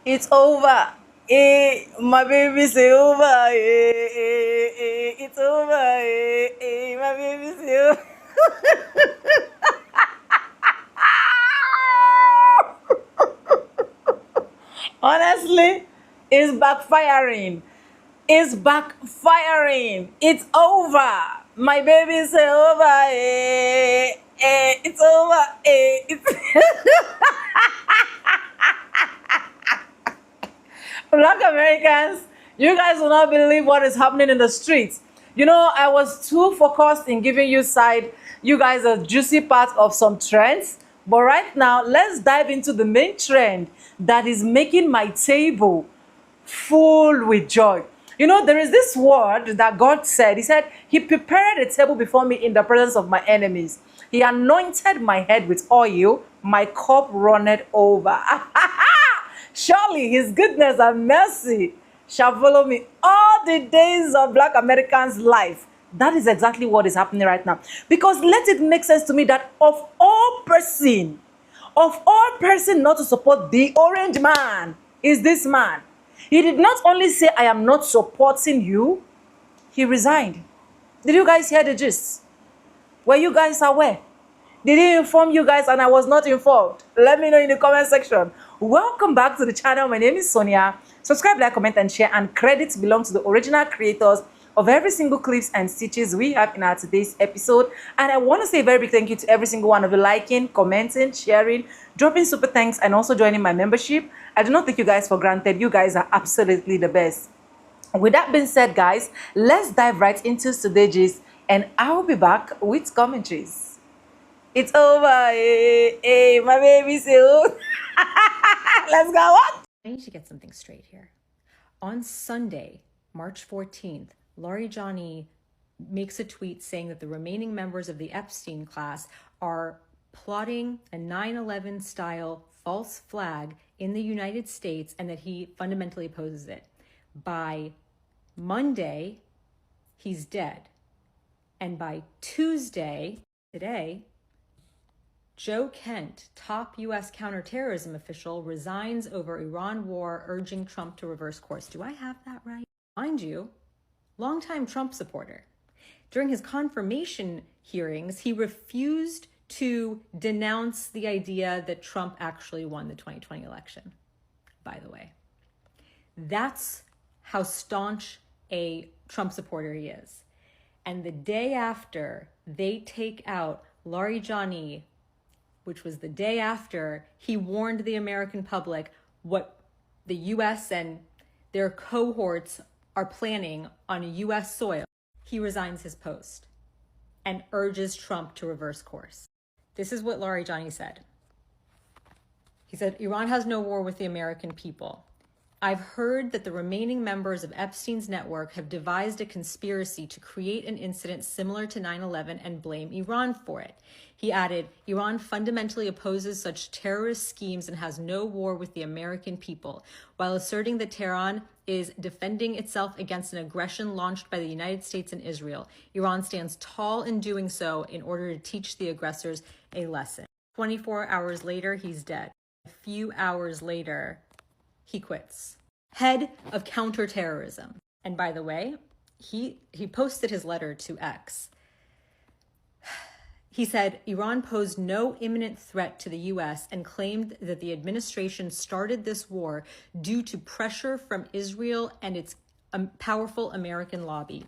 It's over. My baby's over. It's over. My baby's over. Honestly, it's backfiring. It's backfiring. It's over. My baby's over. It's over. Black Americans, you guys will not believe what is happening in the streets. You know, I was too focused in giving you guys a juicy part of some trends. But right now, let's dive into the main trend that is making my table full with joy. You know, there is this word that God said. He said, He prepared a table before me in the presence of my enemies. He anointed my head with oil, my cup runneth over. Surely His goodness and mercy shall follow me all the days of Black Americans' life. That is exactly what is happening right now. Because let it make sense to me that of all person not to support the orange man is this man. He did not only say, I am not supporting you, he resigned. Did you guys hear the gist? Were you guys aware? Did he inform you guys and I was not informed? Let me know in the comment section. Welcome back to the channel. My name is Sonia. Subscribe, like, comment, and share. And credits belong to the original creators of every single clips and stitches we have in our today's episode. And I want to say a very big thank you to every single one of you liking, commenting, sharing, dropping super thanks, and also joining my membership. I do not take you guys for granted. You guys are absolutely the best. With that being said, guys, let's dive right into today's gist, and I will be back with commentaries. It's over. My baby's ill. Let's go on. I need to get something straight here. On Sunday, March 14th, Larijani makes a tweet saying that the remaining members of the Epstein class are plotting a 9/11 style false flag in the United States and that he fundamentally opposes it. By Monday, he's dead. And by Tuesday, today, Joe Kent, top U.S. counterterrorism official, resigns over Iran war, urging Trump to reverse course. Do I have that right? Mind you, longtime Trump supporter. During his confirmation hearings, he refused to denounce the idea that Trump actually won the 2020 election, by the way. That's how staunch a Trump supporter he is. And the day after they take out Larijani, which was the day after he warned the American public what the U.S. and their cohorts are planning on U.S. soil, he resigns his post and urges Trump to reverse course. This is what Larijani said. He said, Iran has no war with the American people. I've heard that the remaining members of Epstein's network have devised a conspiracy to create an incident similar to 9/11 and blame Iran for it. He added, Iran fundamentally opposes such terrorist schemes and has no war with the American people, while asserting that Tehran is defending itself against an aggression launched by the United States and Israel. Iran stands tall in doing so in order to teach the aggressors a lesson. 24 hours later, he's dead. A few hours later, he quits. Head of counterterrorism. And by the way, he posted his letter to X. He said Iran posed no imminent threat to the U.S. and claimed that the administration started this war due to pressure from Israel and its powerful American lobby.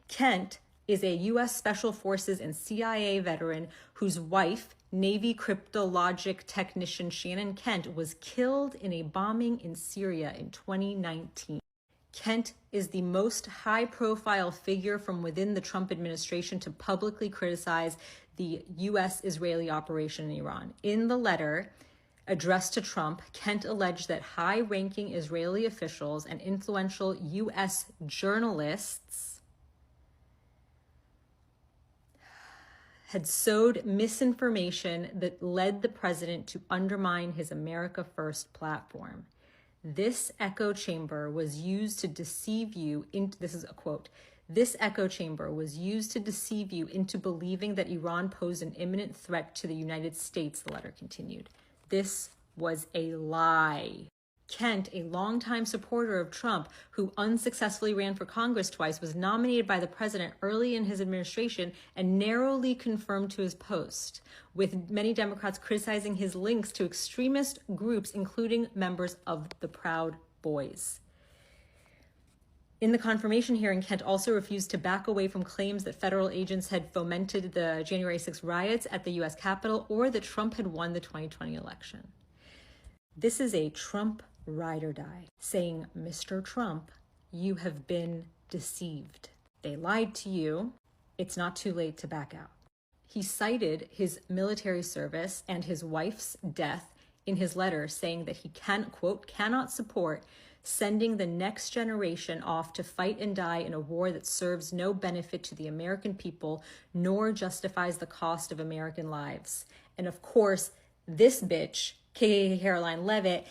Kent is a U.S. Special Forces and CIA veteran whose wife, Navy cryptologic technician Shannon Kent, was killed in a bombing in Syria in 2019. Kent is the most high-profile figure from within the Trump administration to publicly criticize the U.S.-Israeli operation in Iran. In the letter addressed to Trump, Kent alleged that high-ranking Israeli officials and influential U.S. journalists had sowed misinformation that led the president to undermine his America First platform. This echo chamber was used to deceive you into, this is a quote, this echo chamber was used to deceive you into believing that Iran posed an imminent threat to the United States, the letter continued. This was a lie. Kent, a longtime supporter of Trump, who unsuccessfully ran for Congress twice, was nominated by the president early in his administration and narrowly confirmed to his post, with many Democrats criticizing his links to extremist groups, including members of the Proud Boys. In the confirmation hearing, Kent also refused to back away from claims that federal agents had fomented the January 6 riots at the U.S. Capitol or that Trump had won the 2020 election. This is a Trump ride or die, saying, Mr. Trump, you have been deceived. They lied to you. It's not too late to back out. He cited his military service and his wife's death in his letter, saying that he cannot support sending the next generation off to fight and die in a war that serves no benefit to the American people, nor justifies the cost of American lives. And of course, this bitch, Caroline Leavitt,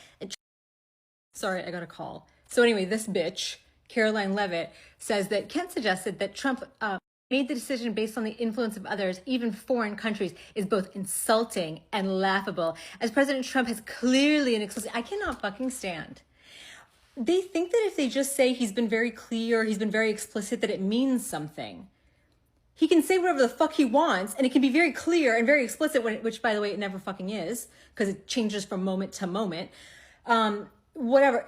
sorry, I got a call. So anyway, this bitch, Caroline Leavitt, says that Kent suggested that Trump made the decision based on the influence of others, even foreign countries, is both insulting and laughable, as President Trump has clearly and explicitly, I cannot fucking stand. They think that if they just say he's been very clear, he's been very explicit, that it means something. He can say whatever the fuck he wants, and it can be very clear and very explicit, which, by the way, it never fucking is, because it changes from moment to moment. Whatever.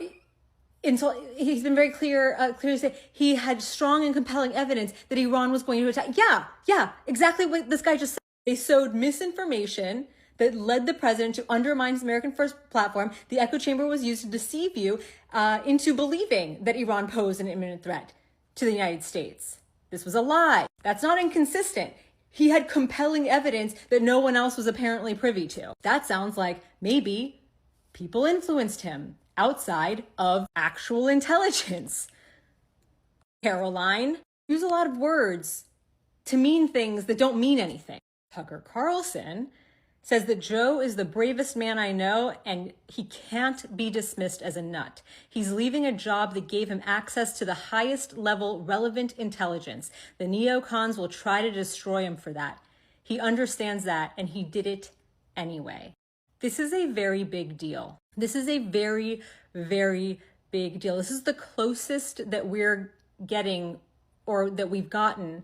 Until he's been very clear to say he had strong and compelling evidence that Iran was going to attack. Yeah, exactly what this guy just said. They sowed misinformation that led the president to undermine his American First platform. The echo chamber was used to deceive you into believing that Iran posed an imminent threat to the United States. This was a lie. That's not inconsistent. He had compelling evidence that no one else was apparently privy to. That sounds like maybe people influenced him outside of actual intelligence. Caroline, use a lot of words to mean things that don't mean anything. Tucker Carlson says that Joe is the bravest man I know and he can't be dismissed as a nut. He's leaving a job that gave him access to the highest level relevant intelligence. The neocons will try to destroy him for that. He understands that and he did it anyway. This is a very big deal. This is a very, very big deal. This is the closest that we're getting or that we've gotten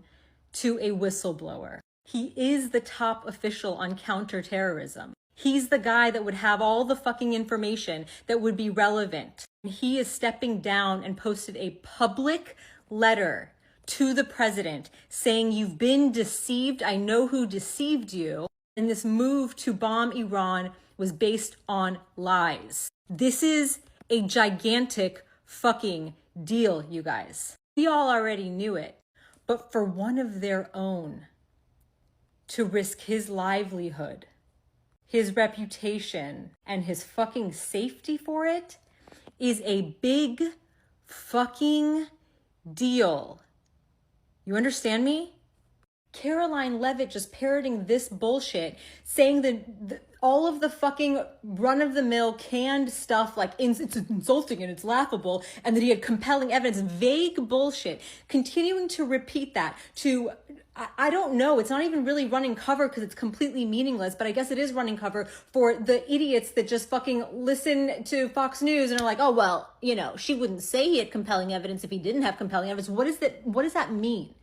to a whistleblower. He is the top official on counterterrorism. He's the guy that would have all the fucking information that would be relevant. He is stepping down and posted a public letter to the president saying, you've been deceived. I know who deceived you. And this move to bomb Iran was based on lies. This is a gigantic fucking deal, you guys. We all already knew it, but for one of their own to risk his livelihood, his reputation, and his fucking safety for it is a big fucking deal. You understand me? Caroline Leavitt just parroting this bullshit, saying that all of the fucking run-of-the-mill canned stuff, like it's insulting and it's laughable, and that he had compelling evidence, vague bullshit, continuing to repeat that to, I don't know, it's not even really running cover because it's completely meaningless, but I guess it is running cover for the idiots that just fucking listen to Fox News and are like, oh, well, you know, she wouldn't say he had compelling evidence if he didn't have compelling evidence. What does that mean?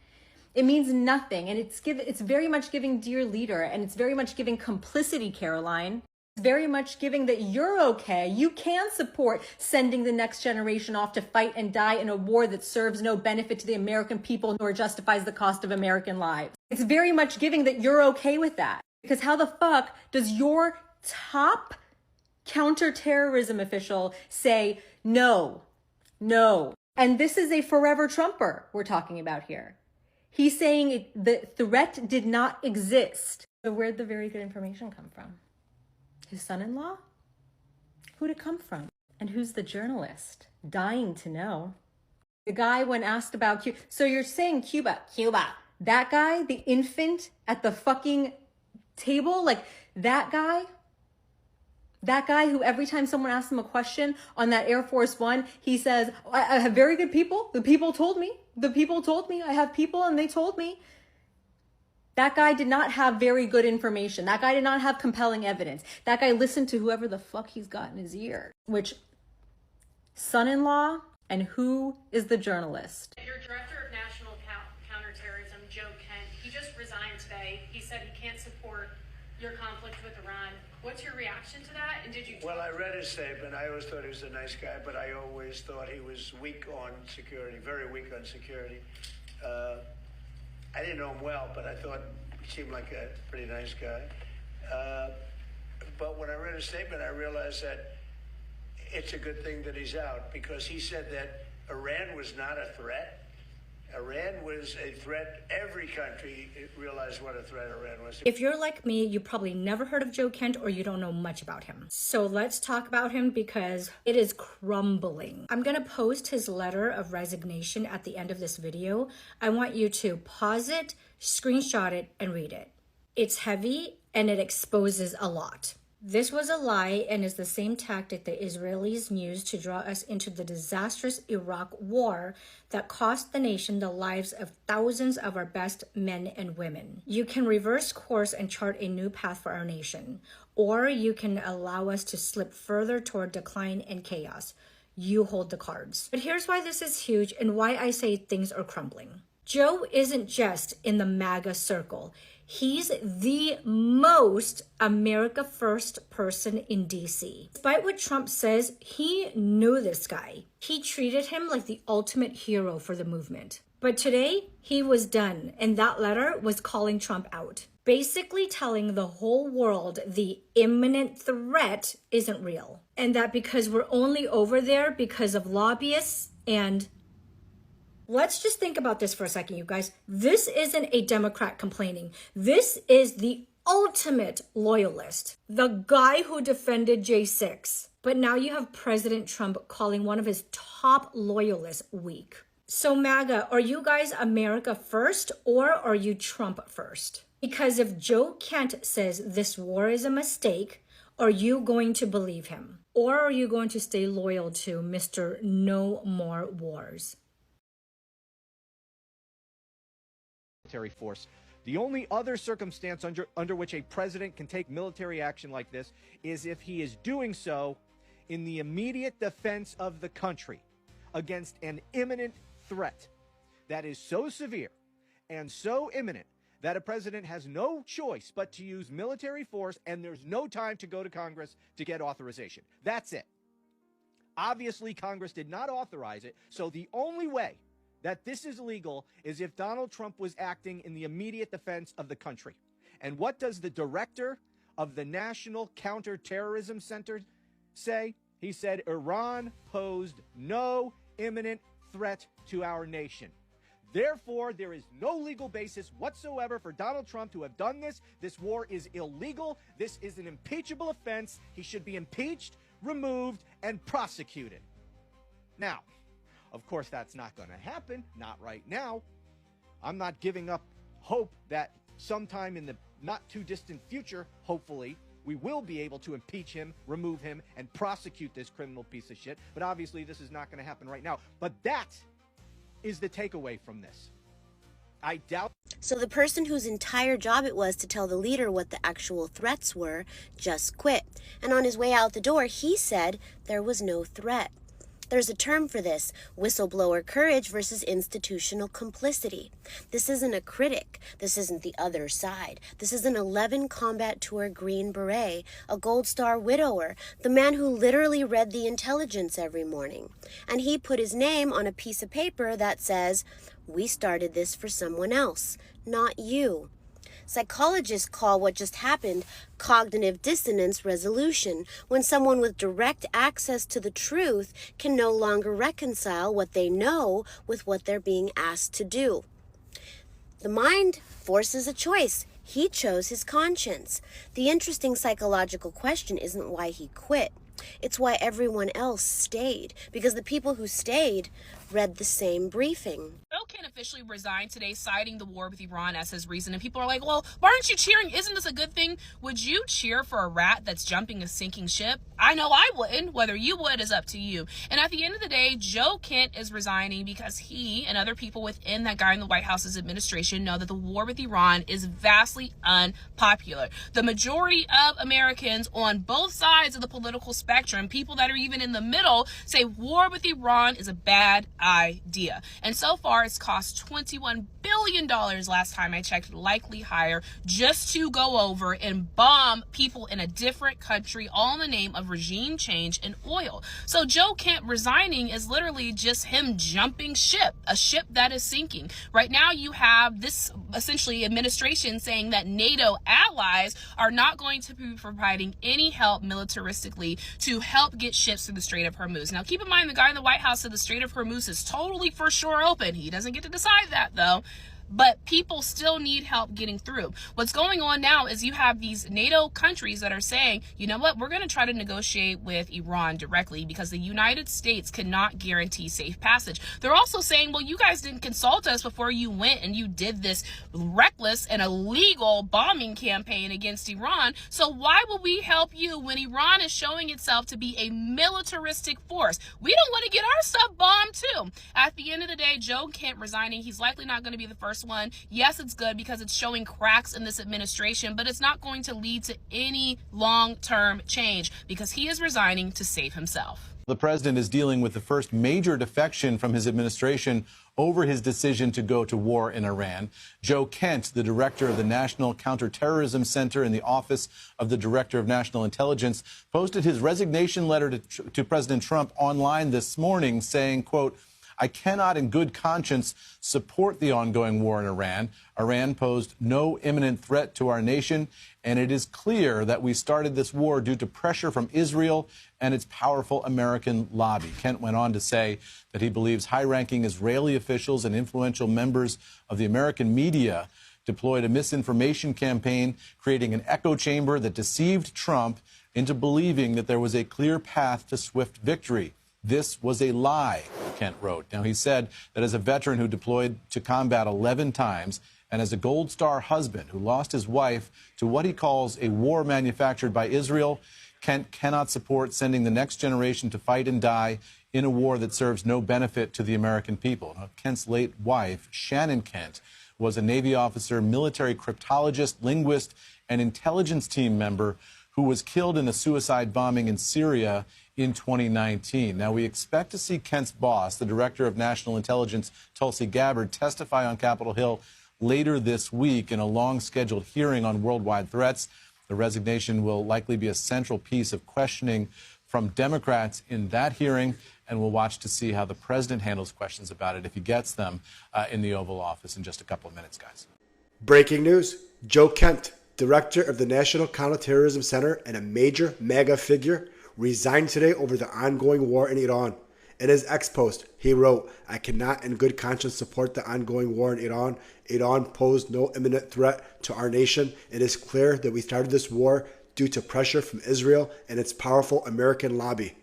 It means nothing, and it's very much giving dear leader, and it's very much giving complicity, Caroline. It's very much giving that you're okay. You can support sending the next generation off to fight and die in a war that serves no benefit to the American people nor justifies the cost of American lives. It's very much giving that you're okay with that. Because how the fuck does your top counterterrorism official say no? And this is a forever Trumper we're talking about here. He's saying the threat did not exist. So where'd the very good information come from? His son-in-law? Who'd it come from? And who's the journalist? Dying to know. The guy, when asked about Cuba, so you're saying Cuba. That guy, the infant at the fucking table, like that guy who every time someone asks him a question on that Air Force One, he says, I have very good people. The people told me. I have people and they told me. That guy did not have very good information. That guy did not have compelling evidence. That guy listened to whoever the fuck he's got in his ear, which son-in-law and who is the journalist? Your director of national counterterrorism, Joe Kent, he just resigned today. He said he can't support your conflict with Iran. What's your reaction to that? And did you? Well, I read his statement. I always thought he was a nice guy, but I always thought he was weak on security, very weak on security. I didn't know him well, but I thought he seemed like a pretty nice guy. But when I read his statement, I realized that it's a good thing that he's out, because he said that Iran was not a threat. Iran was a threat. Every country realized what a threat Iran was. If you're like me, you probably never heard of Joe Kent or you don't know much about him. So let's talk about him because it is crumbling. I'm going to post his letter of resignation at the end of this video. I want you to pause it, screenshot it, and read it. It's heavy and it exposes a lot. This was a lie and is the same tactic the Israelis used to draw us into the disastrous Iraq war that cost the nation the lives of thousands of our best men and women. You can reverse course and chart a new path for our nation, or you can allow us to slip further toward decline and chaos. You hold the cards. But here's why this is huge and why I say things are crumbling. Joe isn't just in the MAGA circle. He's the most America First person in DC. Despite what Trump says, he knew this guy. He treated him like the ultimate hero for the movement. But today, he was done, and that letter was calling Trump out. Basically telling the whole world the imminent threat isn't real. And that because we're only over there because of lobbyists and... Let's just think about this for a second, you guys. This isn't a Democrat complaining. This is the ultimate loyalist. The guy who defended J6. But now you have President Trump calling one of his top loyalists weak. So MAGA, are you guys America first or are you Trump first? Because if Joe Kent says this war is a mistake, are you going to believe him? Or are you going to stay loyal to Mr. No More Wars? Force. The only other circumstance under which a president can take military action like this is if he is doing so in the immediate defense of the country against an imminent threat that is so severe and so imminent that a president has no choice but to use military force, and there's no time to go to Congress to get authorization. That's it. Obviously, Congress did not authorize it, so the only way that this is legal is if Donald Trump was acting in the immediate defense of the country. And what does the director of the National Counterterrorism Center say? He said Iran posed no imminent threat to our nation. Therefore, there is no legal basis whatsoever for Donald Trump to have done this. This war is illegal. This is an impeachable offense. He should be impeached, removed, and prosecuted. Now, of course, that's not going to happen, not right now. I'm not giving up hope that sometime in the not too distant future, hopefully, we will be able to impeach him, remove him, and prosecute this criminal piece of shit. But obviously, this is not going to happen right now. But that is the takeaway from this. I doubt. So the person whose entire job it was to tell the leader what the actual threats were just quit. And on his way out the door, he said there was no threat. There's a term for this, whistleblower courage versus institutional complicity. This isn't a critic. This isn't the other side. This is an 11 combat tour Green Beret, a Gold Star widower, the man who literally read the intelligence every morning. And he put his name on a piece of paper that says, "We started this for someone else, not you." Psychologists call what just happened cognitive dissonance resolution, when someone with direct access to the truth can no longer reconcile what they know with what they're being asked to do. The mind forces a choice. He chose his conscience. The interesting psychological question isn't why he quit. It's why everyone else stayed, because the people who stayed read the same briefing. Kent officially resigned today, citing the war with Iran as his reason. And people are like, well, why aren't you cheering? Isn't this a good thing? Would you cheer for a rat that's jumping a sinking ship? I know I wouldn't. Whether you would is up to you. And at the end of the day, Joe Kent is resigning because he and other people within that guy in the White House's administration know that the war with Iran is vastly unpopular. The majority of Americans on both sides of the political spectrum, people that are even in the middle, say war with Iran is a bad idea. And so far, it's cost $21 billion last time I checked, likely higher, just to go over and bomb people in a different country, all in the name of regime change and oil. So Joe Kent resigning is literally just him jumping ship, a ship that is sinking. Right now, you have this essentially administration saying that NATO allies are not going to be providing any help militaristically to help get ships through the Strait of Hormuz. Now, keep in mind, the guy in the White House said the Strait of Hormuz is totally for sure open. He doesn't get to decide that, though. But people still need help getting through. What's going on now is you have these NATO countries that are saying, you know what, we're going to try to negotiate with Iran directly because the United States cannot guarantee safe passage. They're also saying, well, you guys didn't consult us before you went and you did this reckless and illegal bombing campaign against Iran. So why will we help you when Iran is showing itself to be a militaristic force? We don't want to get our stuff bombed too. At the end of the day, Joe Kent resigning, he's likely not going to be the first one. Yes, it's good because it's showing cracks in this administration, but it's not going to lead to any long-term change because he is resigning to save himself. The president is dealing with the first major defection from his administration over his decision to go to war in Iran. Joe Kent, the director of the National Counterterrorism Center in the Office of the Director of National Intelligence, posted his resignation letter to President Trump online this morning, saying, quote, I cannot in good conscience support the ongoing war in Iran. Iran posed no imminent threat to our nation, and it is clear that we started this war due to pressure from Israel and its powerful American lobby. Kent went on to say that he believes high-ranking Israeli officials and influential members of the American media deployed a misinformation campaign, creating an echo chamber that deceived Trump into believing that there was a clear path to swift victory. This was a lie, Kent wrote. Now, he said that as a veteran who deployed to combat 11 times and as a Gold Star husband who lost his wife to what he calls a war manufactured by Israel, Kent cannot support sending the next generation to fight and die in a war that serves no benefit to the American people. Now, Kent's late wife, Shannon Kent, was a Navy officer, military cryptologist, linguist, and intelligence team member who was killed in a suicide bombing in Syria in 2019. Now, we expect to see Kent's boss, the Director of National Intelligence, Tulsi Gabbard, testify on Capitol Hill later this week in a long-scheduled hearing on worldwide threats. The resignation will likely be a central piece of questioning from Democrats in that hearing, and we'll watch to see how the president handles questions about it if he gets them in the Oval Office in just a couple of minutes, guys. Breaking news. Joe Kent, Director of the National Counterterrorism Center and a major MAGA figure, resigned today over the ongoing war in Iran. In his ex-post, he wrote, I cannot in good conscience support the ongoing war in Iran. Iran posed no imminent threat to our nation. It is clear that we started this war due to pressure from Israel and its powerful American lobby.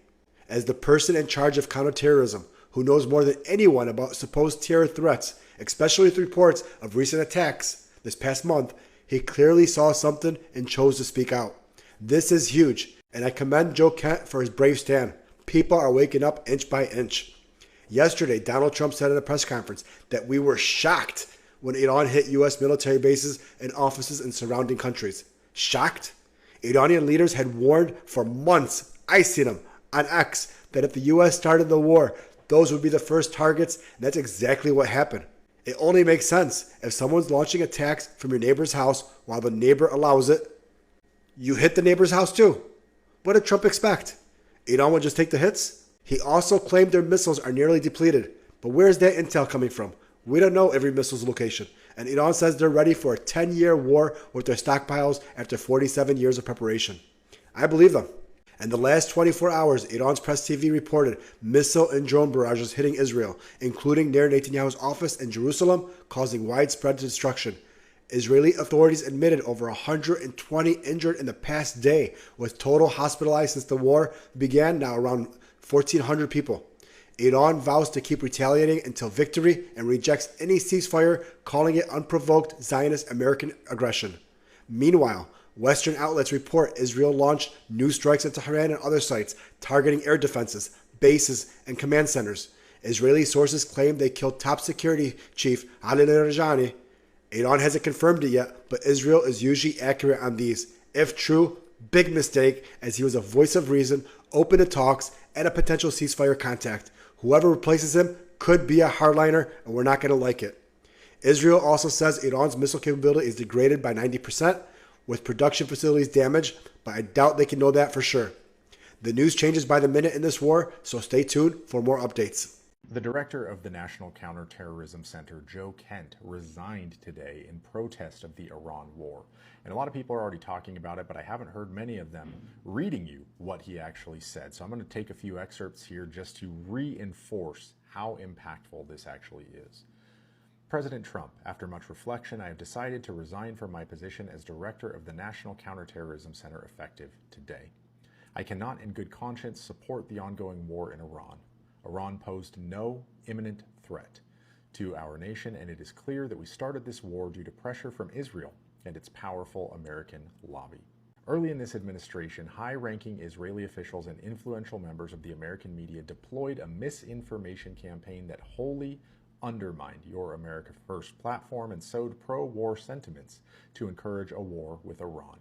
As the person in charge of counterterrorism, who knows more than anyone about supposed terror threats, especially with reports of recent attacks this past month, he clearly saw something and chose to speak out. This is huge, and I commend Joe Kent for his brave stand. People are waking up inch by inch. Yesterday, Donald Trump said at a press conference that we were shocked when Iran hit U.S. military bases and offices in surrounding countries. Shocked? Iranian leaders had warned for months, I seen them on X, that if the U.S. started the war, those would be the first targets, and that's exactly what happened. It only makes sense. If someone's launching attacks from your neighbor's house while the neighbor allows it, you hit the neighbor's house too. What did Trump expect? Iran would just take the hits? He also claimed their missiles are nearly depleted. But where's that intel coming from? We don't know every missile's location. And Iran says they're ready for a 10-year war with their stockpiles after 47 years of preparation. I believe them. In the last 24 hours, Iran's press TV reported missile and drone barrages hitting Israel, including near Netanyahu's office in Jerusalem, causing widespread destruction. Israeli authorities admitted over 120 injured in the past day, with total hospitalized since the war began now around 1,400 people. Iran vows to keep retaliating until victory and rejects any ceasefire, calling it unprovoked Zionist American aggression. Meanwhile, Western outlets report Israel launched new strikes at Tehran and other sites, targeting air defenses, bases, and command centers. Israeli sources claim they killed top security chief Ali Larijani. Iran hasn't confirmed it yet, but Israel is usually accurate on these. If true, big mistake, as he was a voice of reason, open to talks, and a potential ceasefire contact. Whoever replaces him could be a hardliner, and we're not going to like it. Israel also says Iran's missile capability is degraded by 90%, with production facilities damaged, but I doubt they can know that for sure. The news changes by the minute in this war, so stay tuned for more updates. The director of the National Counterterrorism Center, Joe Kent, resigned today in protest of the Iran war. And a lot of people are already talking about it, but I haven't heard many of them reading you what he actually said. So I'm going to take a few excerpts here just to reinforce how impactful this actually is. President Trump, after much reflection, I have decided to resign from my position as director of the National Counterterrorism Center effective today. I cannot in good conscience support the ongoing war in Iran. Iran posed no imminent threat to our nation, and it is clear that we started this war due to pressure from Israel and its powerful American lobby. Early in this administration, high-ranking Israeli officials and influential members of the American media deployed a misinformation campaign that wholly undermined your America First platform and sowed pro-war sentiments to encourage a war with Iran.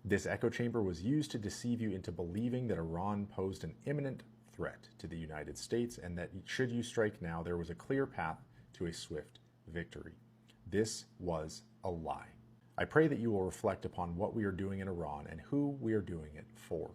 This echo chamber was used to deceive you into believing that Iran posed an imminent threat to the United States and that should you strike now, there was a clear path to a swift victory. This was a lie. I pray that you will reflect upon what we are doing in Iran and who we are doing it for.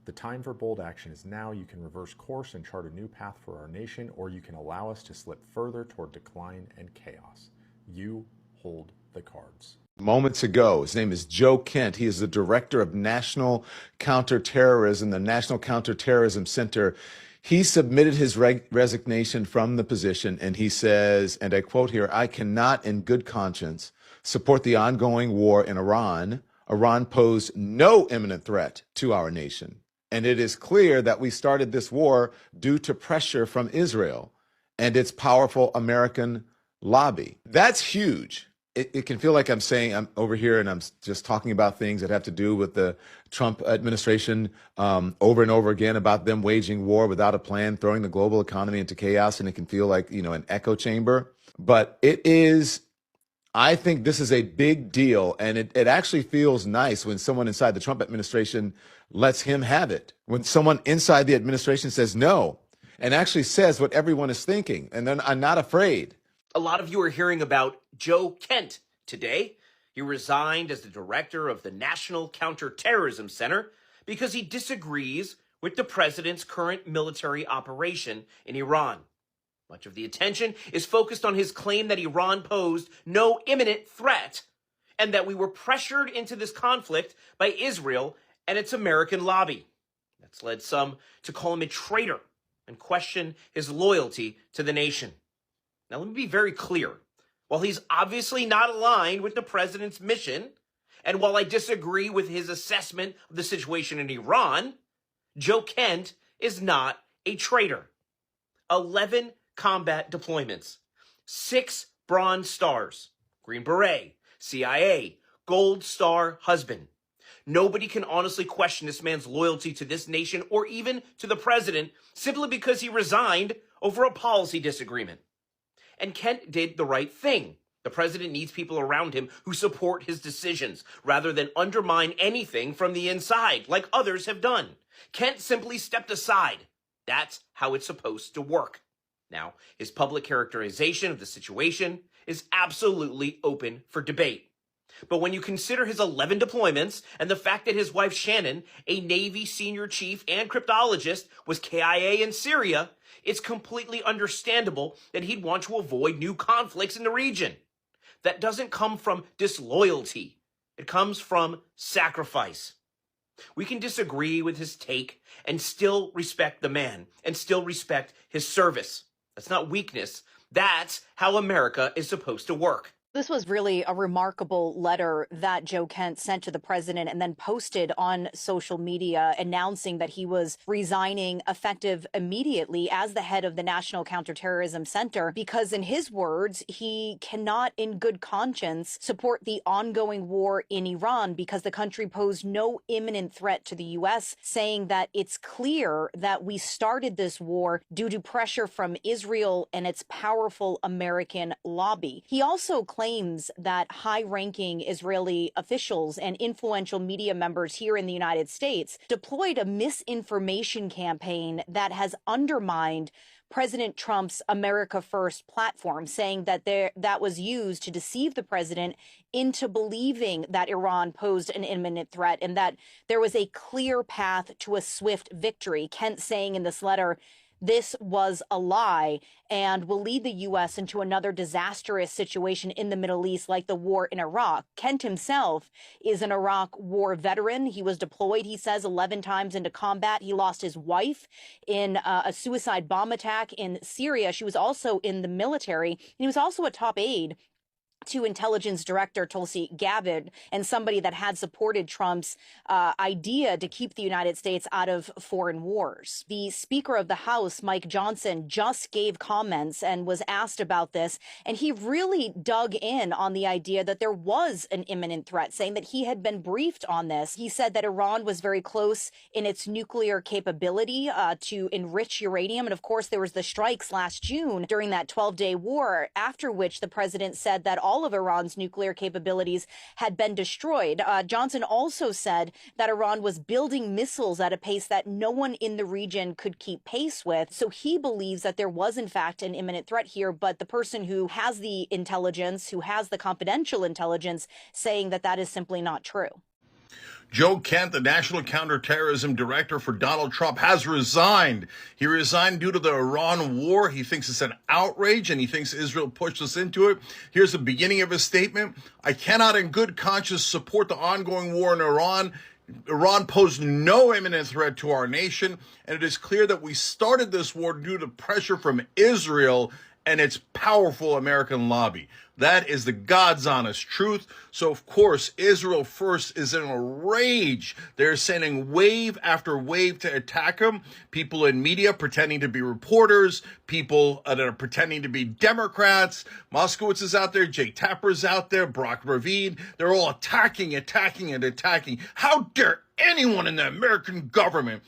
The time for bold action is now. You can reverse course and chart a new path for our nation, or you can allow us to slip further toward decline and chaos. You hold the cards. Moments ago, his name is Joe Kent. He is the director of National Counterterrorism, the National Counterterrorism Center. He submitted his resignation from the position, and he says, and I quote here, "I cannot in good conscience support the ongoing war in Iran. Iran posed no imminent threat to our nation. And it is clear that we started this war due to pressure from Israel and its powerful American lobby." That's huge. It can feel like I'm saying I'm over here and I'm just talking about things that have to do with the Trump administration over and over again about them waging war without a plan, throwing the global economy into chaos. And it can feel like, an echo chamber. But it is, I think this is a big deal. And it actually feels nice when someone inside the Trump administration lets him have it. When someone inside the administration says no and actually says what everyone is thinking. And then I'm not afraid. A lot of you are hearing about Joe Kent today. He resigned as the director of the National Counterterrorism Center because he disagrees with the president's current military operation in Iran. Much of the attention is focused on his claim that Iran posed no imminent threat and that we were pressured into this conflict by Israel and its American lobby. That's led some to call him a traitor and question his loyalty to the nation. Now, let me be very clear. While he's obviously not aligned with the president's mission, and while I disagree with his assessment of the situation in Iran, Joe Kent is not a traitor. 11 combat deployments, 6 Bronze Stars, Green Beret, CIA, Gold Star husband. Nobody can honestly question this man's loyalty to this nation or even to the president simply because he resigned over a policy disagreement. And Kent did the right thing. The president needs people around him who support his decisions rather than undermine anything from the inside like others have done. Kent simply stepped aside. That's how it's supposed to work. Now, his public characterization of the situation is absolutely open for debate. But when you consider his 11 deployments and the fact that his wife Shannon, a Navy senior chief and cryptologist, was KIA in Syria, it's completely understandable that he'd want to avoid new conflicts in the region. That doesn't come from disloyalty. It comes from sacrifice. We can disagree with his take and still respect the man and still respect his service. That's not weakness. That's how America is supposed to work. This was really a remarkable letter that Joe Kent sent to the president and then posted on social media announcing that he was resigning effective immediately as the head of the National Counterterrorism Center because, in his words, he cannot in good conscience support the ongoing war in Iran because the country posed no imminent threat to the U.S., saying that it's clear that we started this war due to pressure from Israel and its powerful American lobby. He also claims that high-ranking Israeli officials and influential media members here in the United States deployed a misinformation campaign that has undermined President Trump's America First platform, saying that that was used to deceive the president into believing that Iran posed an imminent threat and that there was a clear path to a swift victory. Kent saying in this letter, this was a lie and will lead the U.S. into another disastrous situation in the Middle East like the war in Iraq. Kent himself is an Iraq war veteran. He was deployed, he says, 11 times into combat. He lost his wife in a suicide bomb attack in Syria. She was also in the military. And he was also a top aide to intelligence director Tulsi Gabbard and somebody that had supported Trump's idea to keep the United States out of foreign wars. The Speaker of the House, Mike Johnson, just gave comments and was asked about this, and he really dug in on the idea that there was an imminent threat, saying that he had been briefed on this. He said that Iran was very close in its nuclear capability to enrich uranium, and of course there was the strikes last June during that 12-day war, after which the president said that all of Iran's nuclear capabilities had been destroyed. Johnson also said that Iran was building missiles at a pace that no one in the region could keep pace with. So he believes that there was, in fact, an imminent threat here. But the person who has the intelligence, who has the confidential intelligence, saying that that is simply not true. Joe Kent, the National Counterterrorism Director for Donald Trump, has resigned. He resigned due to the Iran war. He thinks it's an outrage, and he thinks Israel pushed us into it. Here's the beginning of his statement. I cannot in good conscience support the ongoing war in Iran. Iran posed no imminent threat to our nation, and it is clear that we started this war due to pressure from Israel and its powerful American lobby. That is the God's honest truth. So, of course, Israel First is in a rage. They're sending wave after wave to attack him. People in media pretending to be reporters, people that are pretending to be Democrats. Moskowitz is out there, Jake Tapper's out there, Brock Ravine. They're all attacking. How dare anyone in the American government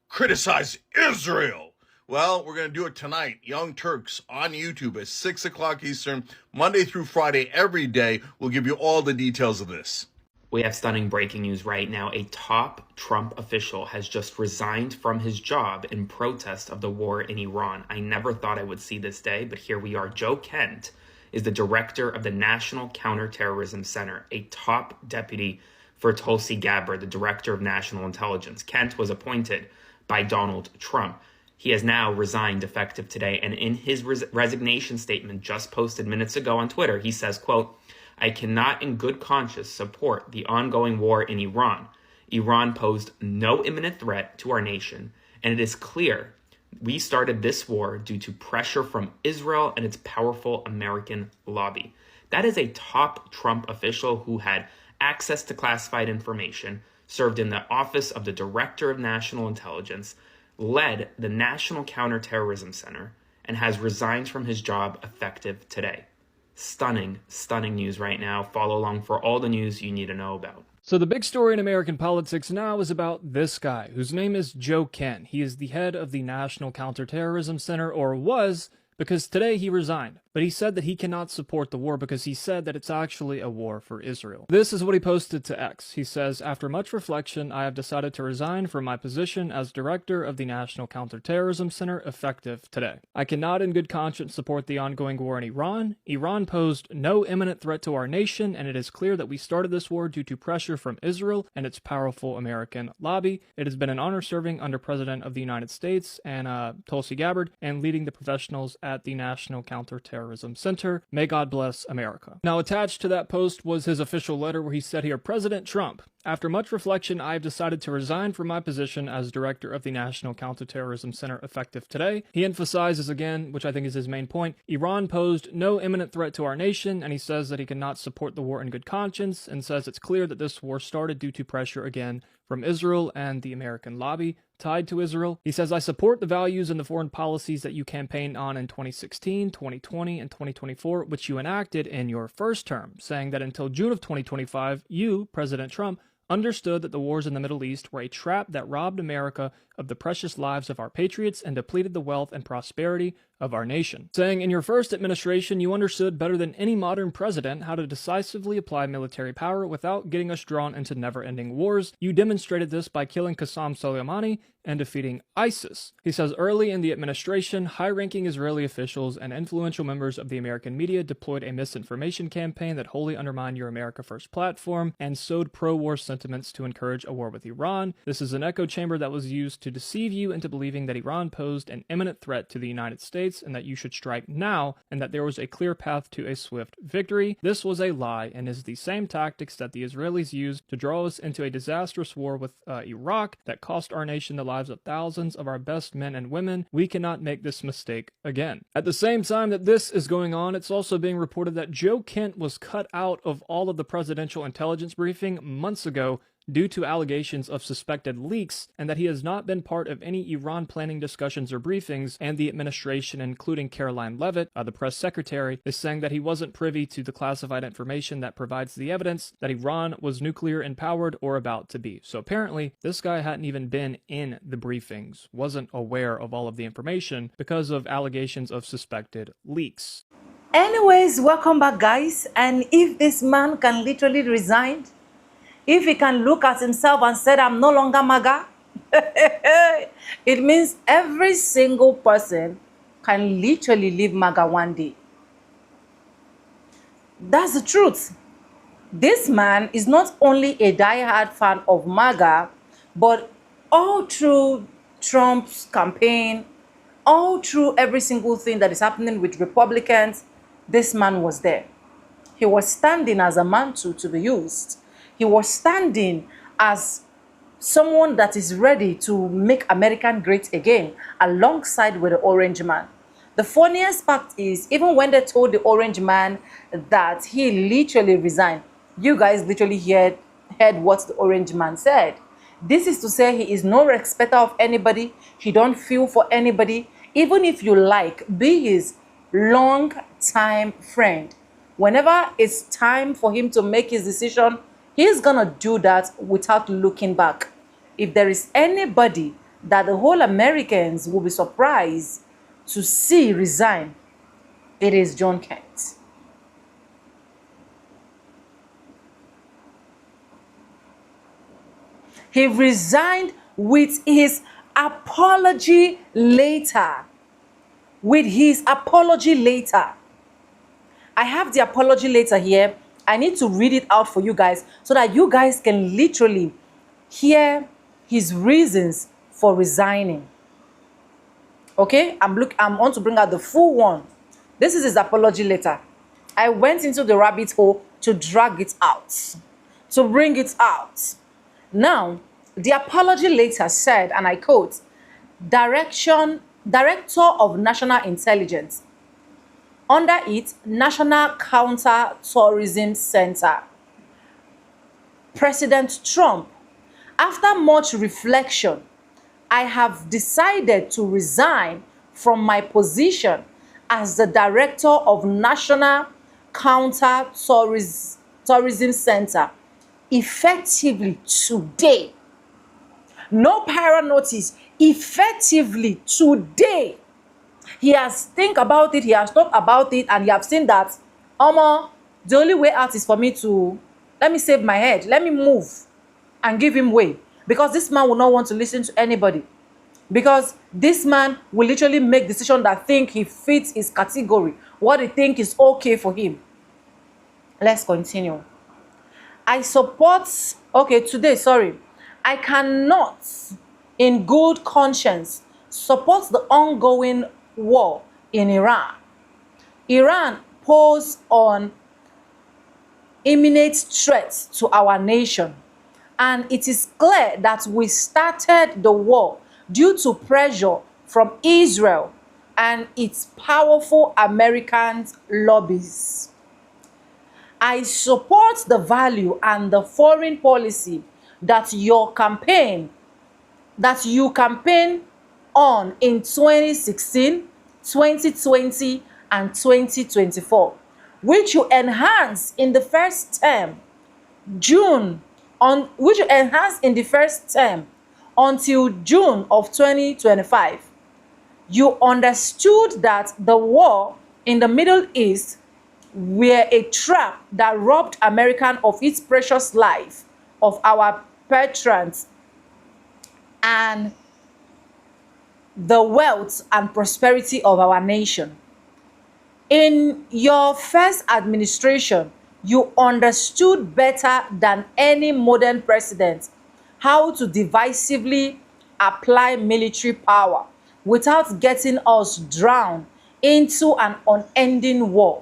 criticize Israel? Well, we're going to do it tonight. Young Turks on YouTube at 6 o'clock Eastern, Monday through Friday, every day. We'll give you all the details of this. We have stunning breaking news right now. A top Trump official has just resigned from his job in protest of the war in Iran. I never thought I would see this day, but here we are. Joe Kent is the director of the National Counterterrorism Center, a top deputy for Tulsi Gabbard, the director of national intelligence. Kent was appointed by Donald Trump. He has now resigned effective today, and in his resignation statement just posted minutes ago on Twitter, he says, quote, I cannot in good conscience support the ongoing war in Iran. Iran posed no imminent threat to our nation, and it is clear we started this war due to pressure from Israel and its powerful American lobby. That is a top Trump official who had access to classified information, served in the office of the Director of National Intelligence, led the National Counterterrorism Center, and has resigned from his job effective today. Stunning news right now. Follow along for all the news you need to know about. So the big story in American politics now is about this guy, whose name is Joe Kent. He is the head of the National Counterterrorism Center, or was, because today he resigned. But he said that he cannot support the war because he said that it's actually a war for Israel. This is what he posted to X. He says, after much reflection, I have decided to resign from my position as director of the National Counterterrorism Center effective today. I cannot in good conscience support the ongoing war in Iran. Iran posed no imminent threat to our nation, and it is clear that we started this war due to pressure from Israel and its powerful American lobby. It has been an honor serving under President of the United States and Tulsi Gabbard and leading the professionals at the National Counterterrorism Center. May God bless America. Now, attached to that post was his official letter where he said here, President Trump, After much reflection, I have decided to resign from my position as director of the National Counterterrorism Center effective today. He emphasizes again, which I think is his main point, Iran posed no imminent threat to our nation, and he says that he cannot support the war in good conscience, and says it's clear that this war started due to pressure again from Israel and the American lobby tied to Israel. He says, I support the values and the foreign policies that you campaigned on in 2016, 2020, and 2024, which you enacted in your first term, saying that until June of 2025, you, President Trump, understood that the wars in the Middle East were a trap that robbed America of the precious lives of our patriots and depleted the wealth and prosperity of our nation. Saying in your first administration, you understood better than any modern president how to decisively apply military power without getting us drawn into never-ending wars. You demonstrated this by killing Qasem Soleimani and defeating ISIS. He says early in the administration, high-ranking Israeli officials and influential members of the American media deployed a misinformation campaign that wholly undermined your America First platform and sowed pro-war sentiments to encourage a war with Iran. This is an echo chamber that was used to deceive you into believing that Iran posed an imminent threat to the United States and that you should strike now and that there was a clear path to a swift victory. This was a lie and is the same tactics that the Israelis used to draw us into a disastrous war with Iraq that cost our nation the lives of thousands of our best men and women. We cannot make this mistake again. At the same time that this is going on, it's also being reported that Joe Kent was cut out of all of the presidential intelligence briefing months ago due to allegations of suspected leaks, and that he has not been part of any Iran planning discussions or briefings, and the administration, including Caroline Leavitt, the press secretary, is saying that he wasn't privy to the classified information that provides the evidence that Iran was nuclear empowered or about to be. So apparently, this guy hadn't even been in the briefings, wasn't aware of all of the information because of allegations of suspected leaks. Anyways, welcome back, guys. And if this man can literally resign, if he can look at himself and say, I'm no longer MAGA, it means every single person can literally leave MAGA one day. That's the truth. This man is not only a diehard fan of MAGA, but all through Trump's campaign, all through every single thing that is happening with Republicans, this man was there. He was standing as a mantle to be used. He was standing as someone that is ready to make America great again, alongside with the orange man. The funniest part is, even when they told the orange man that he literally resigned, you guys literally heard what the orange man said. This is to say he is no respecter of anybody. He don't feel for anybody. Even if you like, be his long-time friend. Whenever it's time for him to make his decision, he's gonna do that without looking back. If there is anybody that the whole Americans will be surprised to see resign, it is John Kent. He resigned with his apology later. With his apology later. I have the apology letter here. I need to read it out for you guys so that you guys can literally hear his reasons for resigning. Okay, I'm on to bring out the full one. This is his apology letter. I went into the rabbit hole to drag it out, to bring it out. Now, the apology letter said, and I quote, Director of National Intelligence. Under it, National Counter-Terrorism Center. President Trump, after much reflection, I have decided to resign from my position as the Director of National Counter-Terrorism Center effectively today. No prior notice, effectively today. He has think about it, he has talked about it, and he have seen that, the only way out is for me to, let me save my head, let me move and give him way. Because this man will not want to listen to anybody. Because this man will literally make decisions that think he fits his category, what he think is okay for him. Let's continue. I cannot, in good conscience, support the ongoing war in Iran. Iran pose on imminent threats to our nation, And it is clear that we started the war due to pressure from Israel and its powerful American lobbies. I support the value and the foreign policy that you campaign on in 2016, 2020, and 2024, which you enhanced in the first term, until June of 2025. You understood that the war in the Middle East were a trap that robbed America of its precious life, of our patrons, and the wealth and prosperity of our nation. In your first administration, you understood better than any modern president how to divisively apply military power without getting us drowned into an unending war.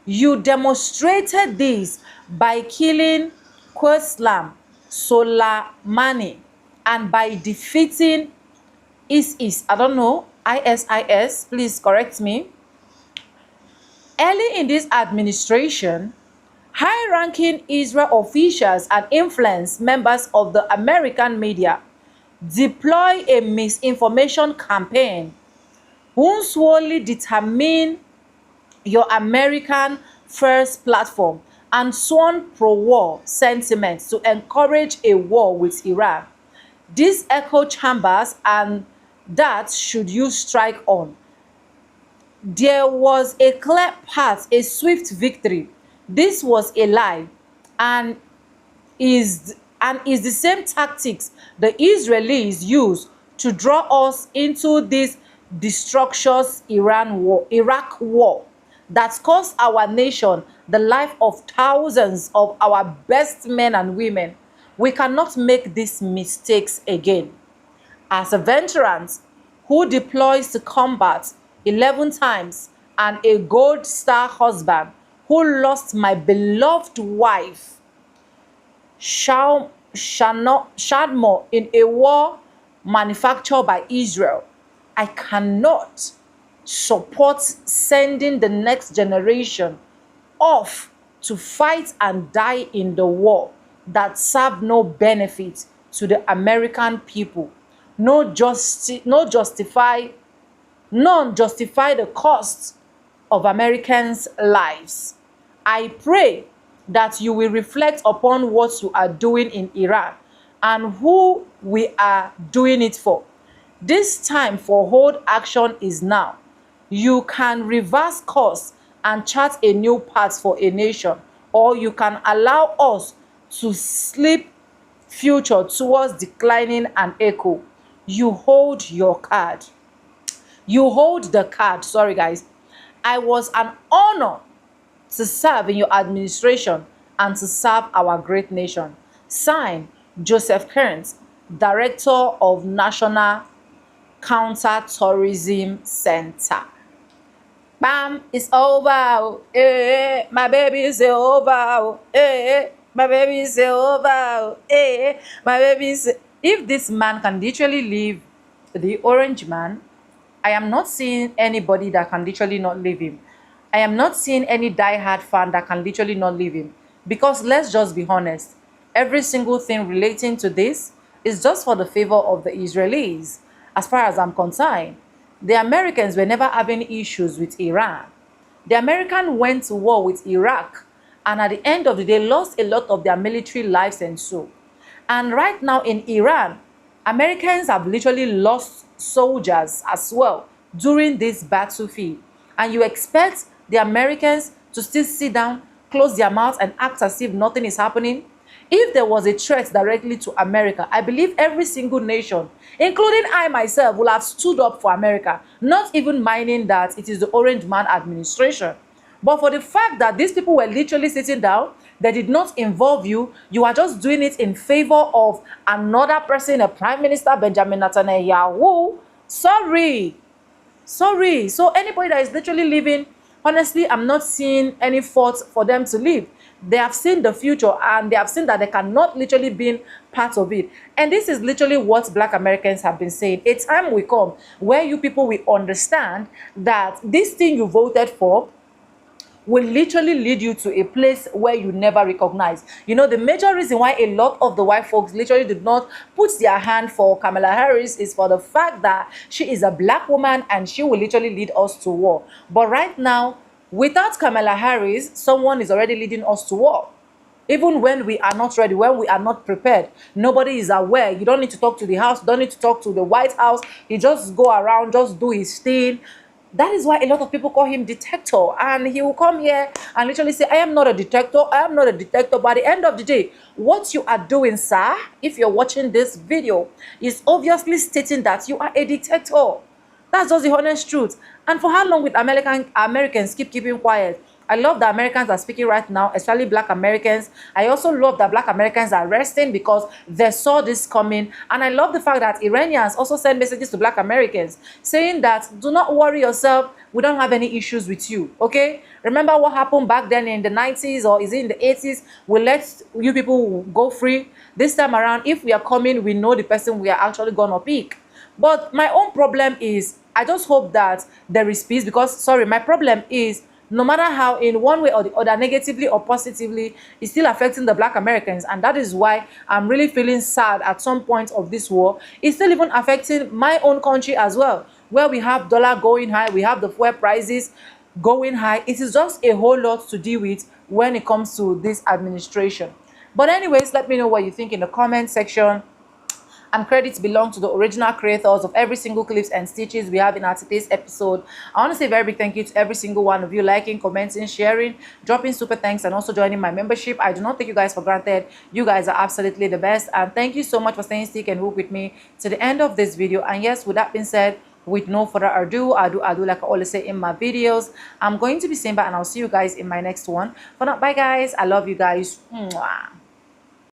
You demonstrated this by killing Qasem Soleimani and by defeating ISIS, please correct me. Early in this administration, high-ranking Israel officials and influential members of the American media deploy a misinformation campaign who solely determine your American First platform and sworn pro-war sentiments to encourage a war with Iran. These echo chambers and that should you strike on. There was a clear path, a swift victory. This was a lie and is the same tactics the Israelis use to draw us into this destructious Iraq war that cost our nation the life of thousands of our best men and women. We cannot make these mistakes again. As a veteran who deploys to combat 11 times and a gold star husband who lost my beloved wife, Shadmo, in a war manufactured by Israel, I cannot support sending the next generation off to fight and die in the war that serve no benefit to the American people. None justify the cost of Americans' lives. I pray that you will reflect upon what you are doing in Iran and who we are doing it for. This time for hold action is now. You can reverse course and chart a new path for a nation, or you can allow us to slip future towards declining and echo. You hold your card. You hold the card. Sorry, guys. I was an honor to serve in your administration and to serve our great nation. Signed, Joseph Kearns, Director of National Counter-Terrorism Center. Bam, it's over. My baby is over. My baby is over. My baby is. If this man can literally leave the orange man, I am not seeing anybody that can literally not leave him. I am not seeing any diehard fan that can literally not leave him. Because let's just be honest, every single thing relating to this is just for the favor of the Israelis. As far as I'm concerned, the Americans were never having issues with Iran. The Americans went to war with Iraq and at the end of the day lost a lot of their military lives and so. And right now in Iran, Americans have literally lost soldiers as well during this battlefield. And you expect the Americans to still sit down, close their mouths and act as if nothing is happening? If there was a threat directly to America, I believe every single nation, including I myself, will have stood up for America, not even minding that it is the Orange Man administration. But for the fact that these people were literally sitting down, they did not involve you, you are just doing it in favor of another person, a Prime Minister, Benjamin Netanyahu. Sorry. So anybody that is literally living honestly, I'm not seeing any fault for them to leave. They have seen the future and they have seen that they cannot literally be part of it. And this is literally what Black Americans have been saying. A time will come where you people will understand that this thing you voted for will literally lead you to a place where you never recognize. You know, the major reason why a lot of the white folks literally did not put their hand for Kamala Harris is for the fact that she is a black woman and she will literally lead us to war. But right now, without Kamala Harris, someone is already leading us to war. Even when we are not ready, when we are not prepared, nobody is aware. You don't need to talk to the House, you don't need to talk to the White House. You just go around, just do his thing. That is why a lot of people call him detector, and he will come here and literally say, I am not a detector, I am not a detector. But at the end of the day, what you are doing, sir, if you're watching this video, is obviously stating that you are a detector. That's just the honest truth. And for how long will Americans keeping quiet? I love that Americans are speaking right now, especially Black Americans. I also love that Black Americans are resting because they saw this coming. And I love the fact that Iranians also send messages to Black Americans saying that do not worry yourself, we don't have any issues with you, okay? Remember what happened back then in the 90s or is it in the 80s? We let you people go free. This time around, if we are coming, we know the person we are actually gonna pick. But my own problem is, I just hope that there is peace because, sorry, my problem is, no matter how in one way or the other, negatively or positively, it's still affecting the Black Americans. And that is why I'm really feeling sad at some point of this war. It's still even affecting my own country as well, where we have dollar going high, we have the fuel prices going high. It is just a whole lot to deal with when it comes to this administration. But anyways, let me know what you think in the comment section. And credits belong to the original creators of every single clips and stitches we have in our today's episode. I want to say a very big thank you to every single one of you liking, commenting, sharing, dropping super thanks, and also joining my membership. I do not take you guys for granted. You guys are absolutely the best. And thank you so much for staying stick and hook with me to the end of this video. And yes, with that being said, with no further ado, I do like I always say in my videos, I'm going to be saying bye and I'll see you guys in my next one. For now, bye guys. I love you guys. Mwah.